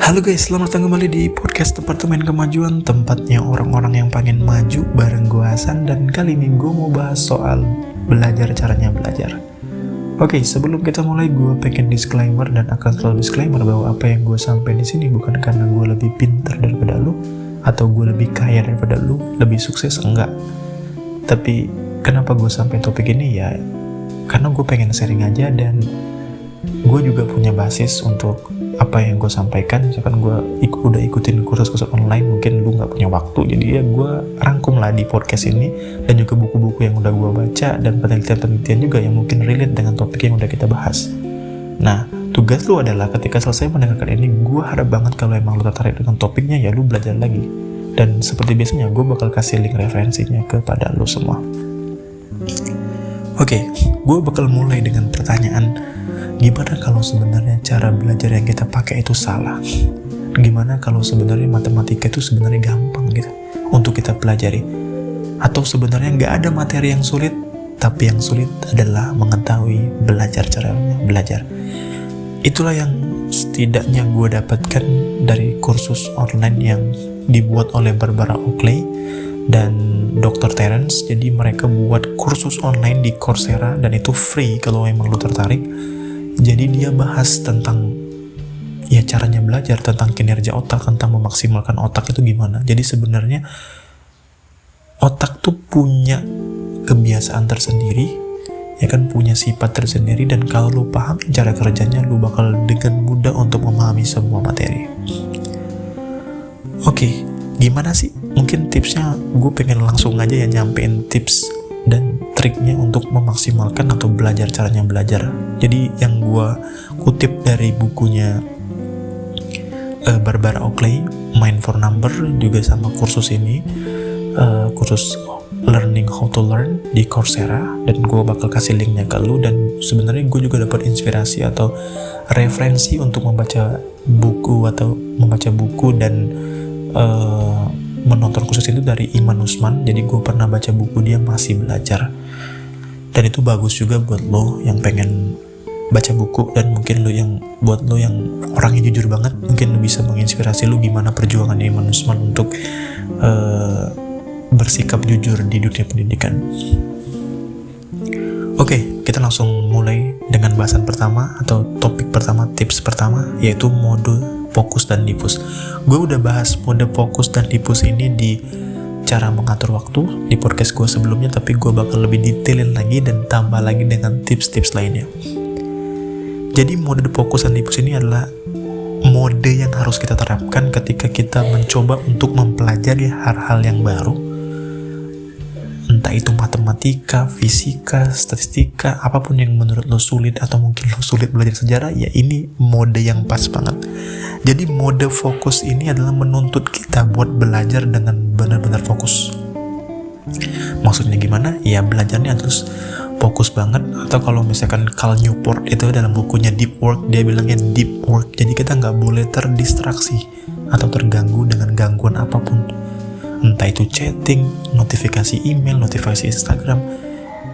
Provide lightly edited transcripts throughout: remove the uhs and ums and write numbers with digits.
Halo guys, selamat datang kembali di podcast Departemen Kemajuan, tempatnya orang-orang yang pengen maju bareng gue Hasan. Dan kali ini gue mau bahas soal caranya belajar. Oke, sebelum kita mulai gue pengen disclaimer dan akan selalu disclaimer bahwa apa yang gue sampaikan di sini bukan karena gue lebih pintar daripada lu atau gue lebih kaya daripada lu, lebih sukses, enggak. Tapi kenapa gue sampai topik ini ya? Karena gue pengen sharing aja dan gue juga punya basis untuk apa yang gue sampaikan. Misalkan gue udah ikutin kursus-kursus online, mungkin lu gak punya waktu, jadi ya gue rangkum lah di podcast ini, dan juga buku-buku yang udah gue baca dan penelitian-penelitian juga yang mungkin relate dengan topik yang udah kita bahas. Nah, tugas lu adalah ketika selesai mendengarkan ini, gue harap banget kalau emang lu tertarik dengan topiknya ya lu belajar lagi. Dan seperti biasanya gue bakal kasih link referensinya kepada lu semua. Oke, gue bakal mulai dengan pertanyaan, gimana kalau sebenarnya cara belajar yang kita pakai itu salah? Gimana kalau sebenarnya matematika itu sebenarnya gampang gitu untuk kita pelajari? Atau sebenarnya nggak ada materi yang sulit, tapi yang sulit adalah mengetahui caranya belajar. Itulah yang setidaknya gue dapatkan dari kursus online yang dibuat oleh Barbara Oakley dan Dr. Terence. Jadi mereka buat kursus online di Coursera dan itu free kalau emang lu tertarik. Jadi dia bahas tentang ya caranya belajar, tentang kinerja otak, tentang memaksimalkan otak itu gimana. Jadi sebenarnya otak tuh punya kebiasaan tersendiri, ya kan, punya sifat tersendiri, dan kalau lu paham cara kerjanya, lu bakal dengan mudah untuk memahami semua materi. Oke, gimana sih? Mungkin tipsnya gue pengen langsung aja ya nyampein tips dan triknya untuk memaksimalkan atau caranya belajar. Jadi yang gue kutip dari bukunya Barbara Oakley, Mind for Number, juga sama kursus ini, kursus Learning How to Learn di Coursera, dan gue bakal kasih linknya ke lu. Dan sebenarnya gue juga dapat inspirasi atau referensi untuk membaca buku dan menonton kursus itu dari Iman Usman. Jadi gue pernah baca buku dia, Masih Belajar, dan itu bagus juga buat lo yang pengen baca buku, dan mungkin buat lo yang orangnya jujur banget, mungkin lo bisa menginspirasi lo gimana perjuangan Iman Usman untuk bersikap jujur di dunia pendidikan. Oke, kita langsung mulai dengan bahasan pertama atau topik pertama, tips pertama, yaitu mode fokus dan difus. Gue udah bahas mode fokus dan difus ini di cara mengatur waktu di podcast gue sebelumnya, tapi gue bakal lebih detailin lagi dan tambah lagi dengan tips-tips lainnya. Jadi mode fokus dan difus ini adalah mode yang harus kita terapkan ketika kita mencoba untuk mempelajari hal-hal yang baru, entah itu matematika, fisika, statistika, apapun yang menurut lo sulit, atau mungkin lo sulit belajar sejarah, ya ini mode yang pas banget. Jadi mode fokus ini adalah menuntut kita buat belajar dengan benar-benar fokus. Maksudnya gimana? Ya belajarnya harus fokus banget. Atau kalau misalkan Cal Newport itu dalam bukunya Deep Work, dia bilangnya deep work. Jadi kita nggak boleh terdistraksi atau terganggu dengan gangguan apapun, entah itu chatting, notifikasi email, notifikasi Instagram.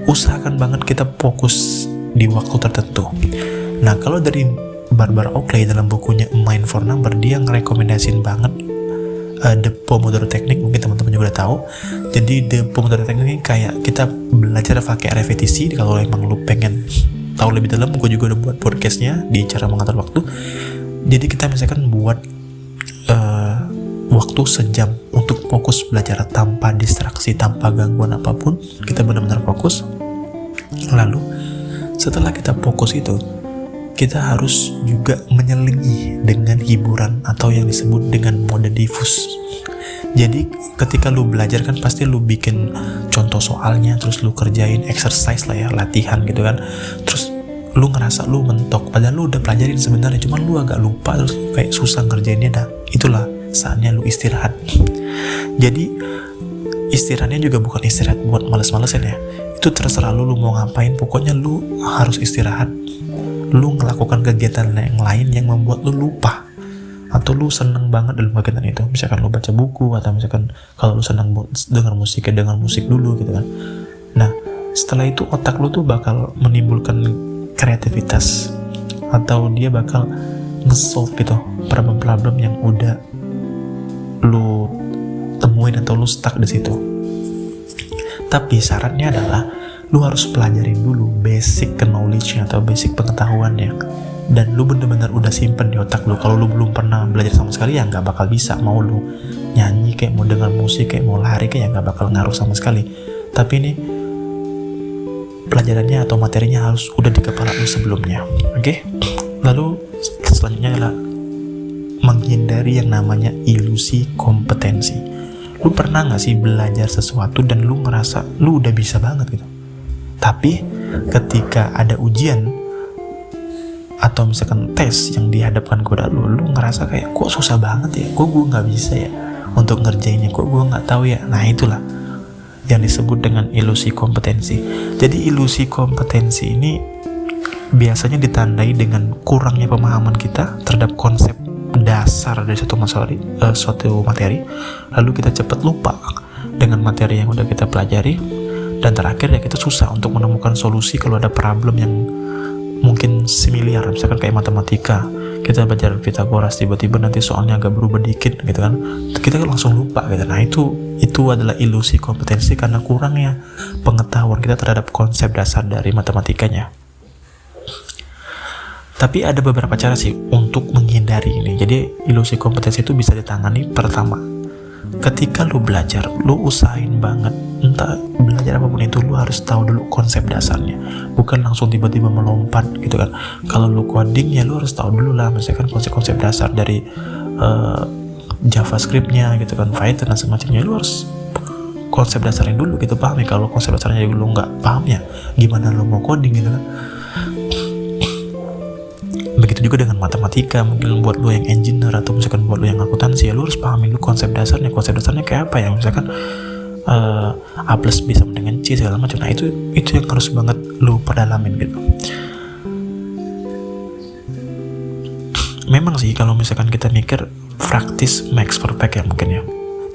Usahakan banget kita fokus di waktu tertentu. Nah, kalau dari Barbara Oakley dalam bukunya Mind for Number, dia ngerekomendasiin banget The Pomodoro Technique. Mungkin teman-teman juga udah tahu. Jadi The Pomodoro Technique ini kayak kita belajar pakai repetisi. Kalau emang lu pengen tahu lebih dalam, gue juga udah buat podcastnya di cara mengatur waktu. Jadi kita misalkan buat waktu sejam untuk fokus belajar tanpa distraksi, tanpa gangguan apapun. Kita benar-benar fokus. Lalu setelah kita fokus itu, kita harus juga menyelingi dengan hiburan atau yang disebut dengan mode difus. Jadi ketika lu belajar kan pasti lu bikin contoh soalnya, terus lu kerjain exercise lah ya, latihan gitu kan. Terus lu ngerasa lu mentok, padahal lu udah pelajarin sebenarnya, cuman lu agak lupa, terus kayak susah ngerjainnya. Nah, itulah saatnya lu istirahat. Jadi istirahatnya juga bukan istirahat buat males-malesan ya. Itu terserah lu mau ngapain, pokoknya lu harus istirahat. Lu ngelakukan kegiatan yang lain yang membuat lu lupa atau lu seneng banget dalam kegiatan itu. Misalkan lu baca buku, atau misalkan kalau lu seneng dengar musik, ya dengar musik dulu gitu kan. Nah, setelah itu otak lu tuh bakal menimbulkan kreativitas, atau dia bakal nge-solve gitu problem-problem yang udah lu temuin atau lu stuck di situ. Tapi syaratnya adalah lu harus pelajarin dulu basic knowledge-nya atau basic pengetahuannya, dan lu bener-bener udah simpen di otak lu. Kalau lu belum pernah belajar sama sekali ya nggak bakal bisa. Mau lu nyanyi kayak, mau dengar musik kayak, mau lari kayak, ya nggak bakal ngaruh sama sekali. Tapi ini pelajarannya atau materinya harus udah di kepala lu sebelumnya. Oke? Lalu selanjutnya adalah menghindari yang namanya ilusi kompetensi. Lu pernah nggak sih belajar sesuatu dan lu ngerasa lu udah bisa banget gitu, tapi ketika ada ujian atau misalkan tes yang dihadapkan kepada lu ngerasa kayak kok susah banget ya, kok gue nggak bisa ya untuk ngerjainnya, kok gue nggak tahu ya. Nah itulah yang disebut dengan ilusi kompetensi. Jadi ilusi kompetensi ini biasanya ditandai dengan kurangnya pemahaman kita terhadap konsep dasar dari suatu materi, lalu kita cepat lupa dengan materi yang udah kita pelajari, dan terakhir ya kita susah untuk menemukan solusi kalau ada problem yang mungkin similar. Misalkan kayak matematika, kita belajar Pythagoras, tiba-tiba nanti soalnya agak berubah dikit gitu kan, kita langsung lupa gitu. Nah itu adalah ilusi kompetensi karena kurangnya pengetahuan kita terhadap konsep dasar dari matematikanya. Tapi ada beberapa cara sih untuk menghindari ini. Jadi ilusi kompetensi itu bisa ditangani. Pertama, ketika lu belajar, lu usahain banget, entah belajar apapun itu, lu harus tahu dulu konsep dasarnya, bukan langsung tiba-tiba melompat gitu kan. Kalau lu coding ya lu harus tahu dulu lah, misalkan konsep-konsep dasar dari JavaScript-nya gitu kan, Python dan semacamnya. Lu harus konsep dasarnya dulu gitu, pahami. Kalau konsep dasarnya lu nggak paham ya gimana lu mau coding gitu kan. Begitu juga dengan matematika, mungkin buat lo yang engineer atau misalkan buat lo yang akuntansi, ya lo harus pahamin dulu konsep dasarnya kayak apa ya. Misalkan A plus B sama dengan C segala macam. Nah itu yang harus banget lo perdalamin gitu. Memang sih kalau misalkan kita mikir practice makes perfect ya mungkin ya.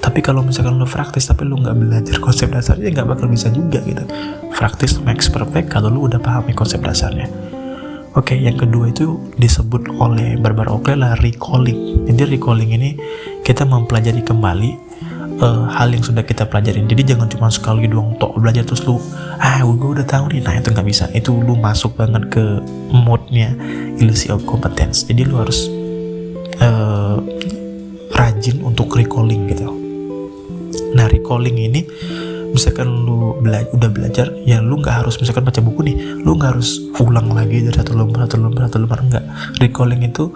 Tapi kalau misalkan lo praktis tapi lo nggak belajar konsep dasarnya, nggak bakal bisa juga gitu. Practice makes perfect kalau lo udah pahami konsep dasarnya. Oke, yang kedua itu disebut oleh Barbara Oakley lah recalling. Jadi recalling ini kita mempelajari kembali hal yang sudah kita pelajarin. Jadi jangan cuma sekali doang tok belajar terus lu gue udah tahu nih. Nah itu nggak bisa. Itu lu masuk banget ke mode-nya ilusi of competence. Jadi lu harus rajin untuk recalling gitu. Nah recalling ini misalkan lu udah belajar ya, lu nggak harus misalkan baca buku nih, lu nggak harus ulang lagi dari satu lembar enggak. Recalling itu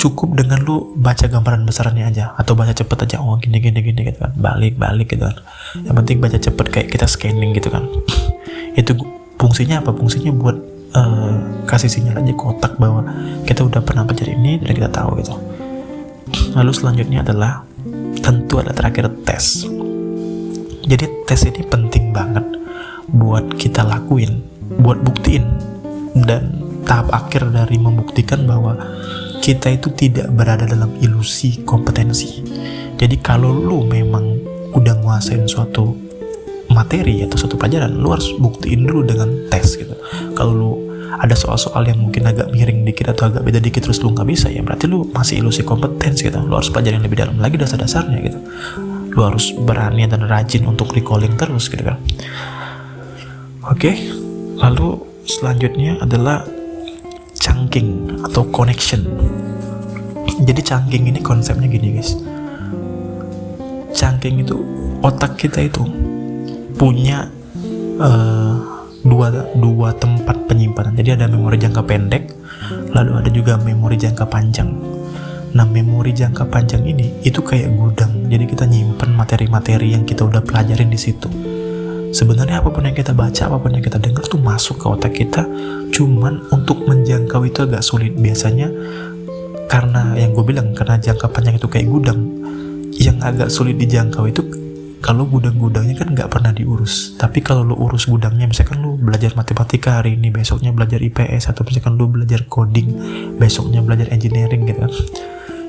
cukup dengan lu baca gambaran besarannya aja atau baca cepet aja, oh gini gitu kan, balik gitu kan. Yang penting baca cepet kayak kita scanning gitu kan. Itu fungsinya apa? Fungsinya buat kasih sinyal aja ke otak bahwa kita udah pernah belajar ini dan kita tahu gitu. Lalu selanjutnya adalah tentu ada terakhir tes. Jadi tes ini penting banget buat kita lakuin, buat buktiin, dan tahap akhir dari membuktikan bahwa kita itu tidak berada dalam ilusi kompetensi. Jadi kalau lu memang udah nguasain suatu materi atau suatu pelajaran, lu harus buktiin dulu dengan tes gitu. Kalau lu ada soal-soal yang mungkin agak miring dikit atau agak beda dikit terus lu nggak bisa, ya berarti lu masih ilusi kompetensi gitu. Lu harus pelajarin lebih dalam lagi dasar-dasarnya gitu. Lu harus berani dan rajin untuk recalling terus gitu kan. Oke, lalu selanjutnya adalah chunking atau connection. Jadi chunking ini konsepnya gini guys. Chunking itu otak kita itu punya dua tempat penyimpanan. Jadi ada memori jangka pendek, lalu ada juga memori jangka panjang. Nah, memori jangka panjang ini itu kayak gudang. Jadi kita nyimpen materi-materi yang kita udah pelajarin di situ. Sebenarnya apapun yang kita baca, apapun yang kita dengar tuh masuk ke otak kita. Cuman untuk menjangkau itu agak sulit. Biasanya karena yang gue bilang, karena jangka panjang itu kayak gudang, yang agak sulit dijangkau itu kalau gudang-gudangnya kan nggak pernah diurus. Tapi kalau lu urus gudangnya, misalkan lu belajar matematika hari ini, besoknya belajar IPS, atau misalkan lu belajar coding, besoknya belajar engineering gitu kan,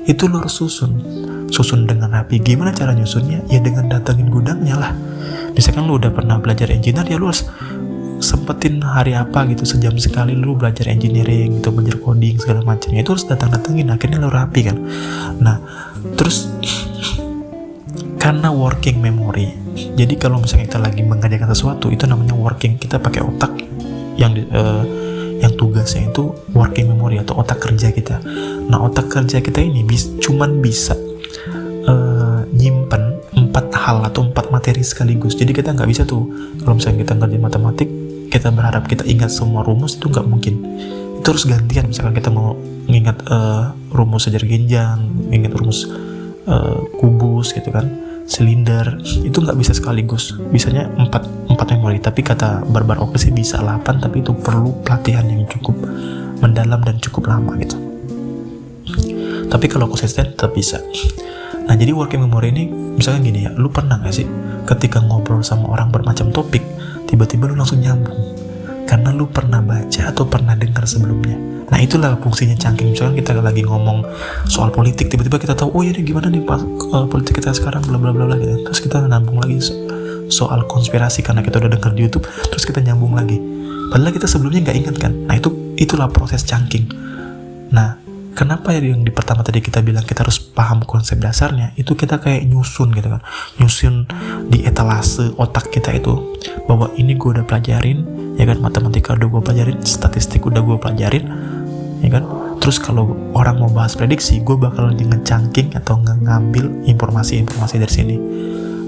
itu lu harus susun dengan rapi. Gimana cara nyusunnya? Ya dengan datangin gudangnya lah. Misalkan lu udah pernah belajar engineer, ya lu harus sempetin hari apa gitu, sejam sekali lu belajar engineering gitu, belajar coding segala macamnya, itu harus datang-datangin, akhirnya lu rapi kan. Nah terus karena working memory, jadi kalau misalnya kita lagi mengerjakan sesuatu itu namanya working, kita pakai otak yang tugasnya itu working memory atau otak kerja kita. Nah otak kerja kita ini cuman bisa nyimpen 4 hal atau 4 materi sekaligus. Jadi kita nggak bisa tuh kalau misalnya kita ngerjain matematik kita berharap kita ingat semua rumus, itu nggak mungkin. Itu harus gantian. Misalkan kita mau mengingat rumus sejar genjang, ingat rumus kubus gitu kan, silinder, itu nggak bisa sekaligus. Bisanya 4 memori. Tapi kata Barbar Oakley sih bisa 8, tapi itu perlu pelatihan yang cukup mendalam dan cukup lama gitu. Tapi kalau konsisten tetap bisa. Nah jadi working memory ini misalnya gini ya, lu pernah gak sih ketika ngobrol sama orang bermacam topik, tiba-tiba lu langsung nyambung karena lu pernah baca atau pernah dengar sebelumnya. Nah itulah fungsinya chunking. Misalkan kita lagi ngomong soal politik, tiba-tiba kita tahu, oh iya nih gimana nih politik kita sekarang bla bla bla gitu. Terus kita nyambung lagi soal konspirasi karena kita udah dengar di YouTube, terus kita nyambung lagi. Padahal kita sebelumnya nggak ingat kan. Nah itulah proses chunking. Nah kenapa ya yang di pertama tadi kita bilang kita harus paham konsep dasarnya, itu kita kayak nyusun gitu kan, nyusun di etalase otak kita itu bahwa ini gue udah pelajarin ya kan, matematika udah gue pelajarin, statistik udah gue pelajarin ya kan. Terus kalau orang mau bahas prediksi, gue bakal nge-chunking atau ngambil informasi-informasi dari sini.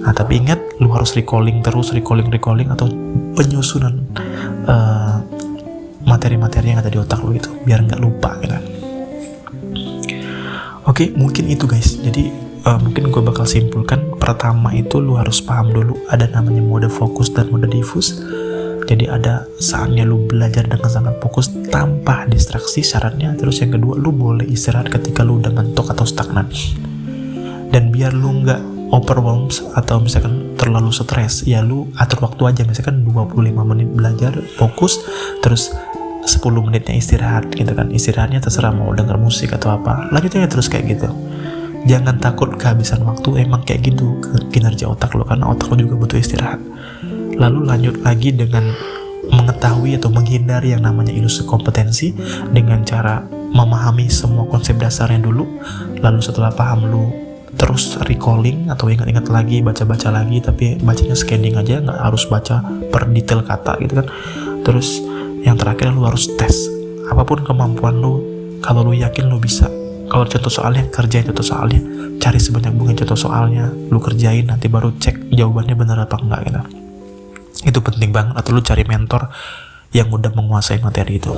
Nah tapi ingat, lu harus recalling terus, recalling atau penyusunan materi-materi yang ada di otak lu itu biar nggak lupa gitu kan. Oke, mungkin itu guys. Jadi mungkin gue bakal simpulkan, pertama itu lu harus paham dulu ada namanya mode fokus dan mode diffus. Jadi ada saatnya lu belajar dengan sangat fokus tanpa distraksi syaratnya. Terus yang kedua, lu boleh istirahat ketika lu udah mentok atau stagnan. Dan biar lu nggak overwhelmed atau misalkan terlalu stres, ya lu atur waktu aja, misalkan 25 menit belajar fokus, terus 10 menitnya istirahat gitu kan. Istirahatnya terserah mau denger musik atau apa, lanjutnya terus kayak gitu. Jangan takut kehabisan waktu, emang kayak gitu kinerja otak lo, karena otak lo juga butuh istirahat. Lalu lanjut lagi dengan mengetahui atau menghindari yang namanya ilusi kompetensi dengan cara memahami semua konsep dasarnya dulu. Lalu setelah paham, lu terus recalling atau ingat-ingat lagi, baca-baca lagi, tapi bacanya scanning aja, nggak harus baca per detail kata gitu kan. Terus yang terakhir, lu harus tes apapun kemampuan lu. Kalau lu yakin lu bisa, kalau contoh soalnya, kerjain contoh soalnya, cari sebanyak mungkin contoh soalnya, lu kerjain, nanti baru cek jawabannya benar apa enggak gitu. Itu penting banget. Atau lu cari mentor yang udah menguasai materi itu.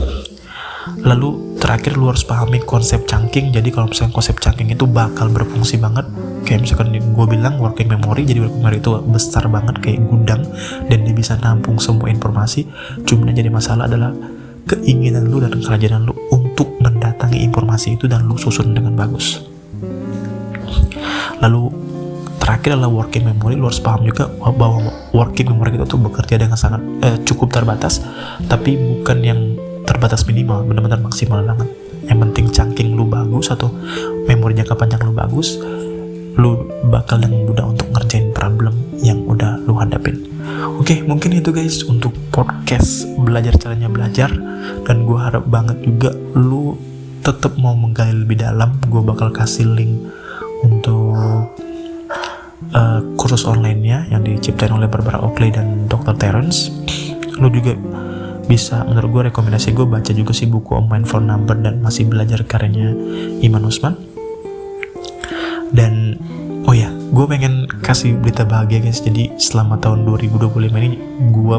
Lalu terakhir, lu harus pahami konsep chunking. Jadi kalau misalnya konsep chunking itu bakal berfungsi banget, kayak misalkan gue bilang working memory. Jadi working memory itu besar banget kayak gudang, dan dia bisa nampung semua informasi. Cuma yang jadi masalah adalah keinginan lu dan kerajinan lu untuk mendatangi informasi itu dan lu susun dengan bagus. Lalu terakhir adalah working memory. Lu harus paham juga bahwa working memory itu tuh bekerja dengan sangat cukup terbatas, tapi bukan yang terbatas minimal, benar-benar maksimal banget. Yang penting chunking lu bagus atau memori jangka panjang lu bagus, lu bakal dengan mudah untuk ngerjain problem yang udah lu hadapin. Oke, mungkin itu guys untuk podcast belajar caranya belajar. Dan gue harap banget juga lu tetap mau menggali lebih dalam. Gue bakal kasih link untuk kursus online-nya yang diciptain oleh Barbar Oakley dan Dr. Terence. Lu juga bisa, menurut gue rekomendasi gue baca juga sih buku A Mindful Number dan Masih Belajar karyanya Iman Usman. Dan oh ya, gue pengen kasih berita bahagia guys. Jadi selama tahun 2025 ini gue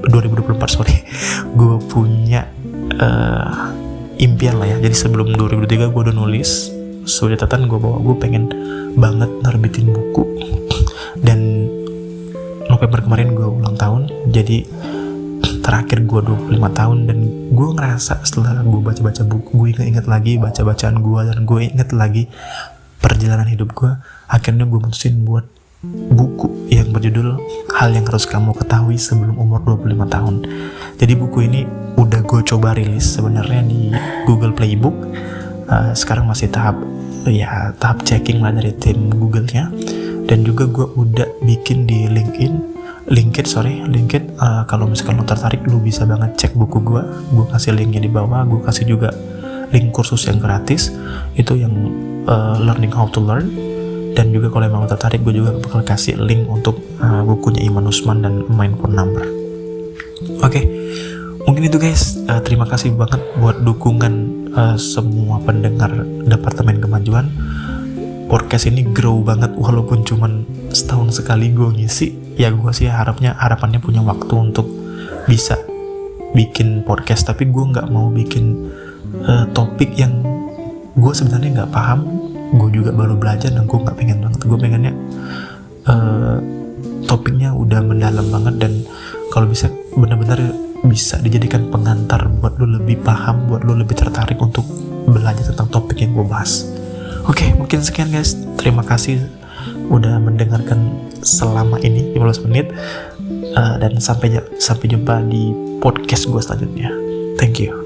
2024 gue punya impian lah ya. Jadi sebelum 2023 gue udah nulis sudah catatan gue bahwa gue pengen banget nerbitin buku. Dan November kemarin gue ulang tahun, jadi terakhir gue 25 tahun. Dan gue ngerasa setelah gue baca-baca buku, gue inget lagi baca-bacaan gue, dan gue inget lagi perjalanan hidup gue. Akhirnya gue mutusin buat buku yang berjudul Hal Yang Harus Kamu Ketahui Sebelum Umur 25 Tahun. Jadi buku ini udah gue coba rilis sebenarnya di Google Play Book. Sekarang masih tahap checking lah dari tim Google-nya. Dan juga gue udah bikin di LinkedIn Linked. Kalau misalkan lo tertarik, lo bisa banget cek buku gue kasih linknya di bawah. Gue kasih juga link kursus yang gratis, itu yang learning how to learn. Dan juga kalau emang lo tertarik, gue juga bakal kasih link untuk bukunya Iman Usman dan Mind for Number. Oke, mungkin itu guys. Terima kasih banget buat dukungan semua pendengar Departemen Kemajuan. Podcast ini grow banget walaupun cuman setahun sekali gue ngisi. Ya gue sih harapannya punya waktu untuk bisa bikin podcast, tapi gue nggak mau bikin topik yang gue sebenarnya nggak paham. Gue juga baru belajar dan gue nggak pengen banget. Gue pengennya topiknya udah mendalam banget, dan kalau bisa benar-benar bisa dijadikan pengantar buat lo lebih paham, buat lo lebih tertarik untuk belajar tentang topik yang gue bahas. Oke, mungkin sekian guys. Terima kasih udah mendengarkan selama ini 15 menit, dan sampai jumpa di podcast gue selanjutnya. Thank you.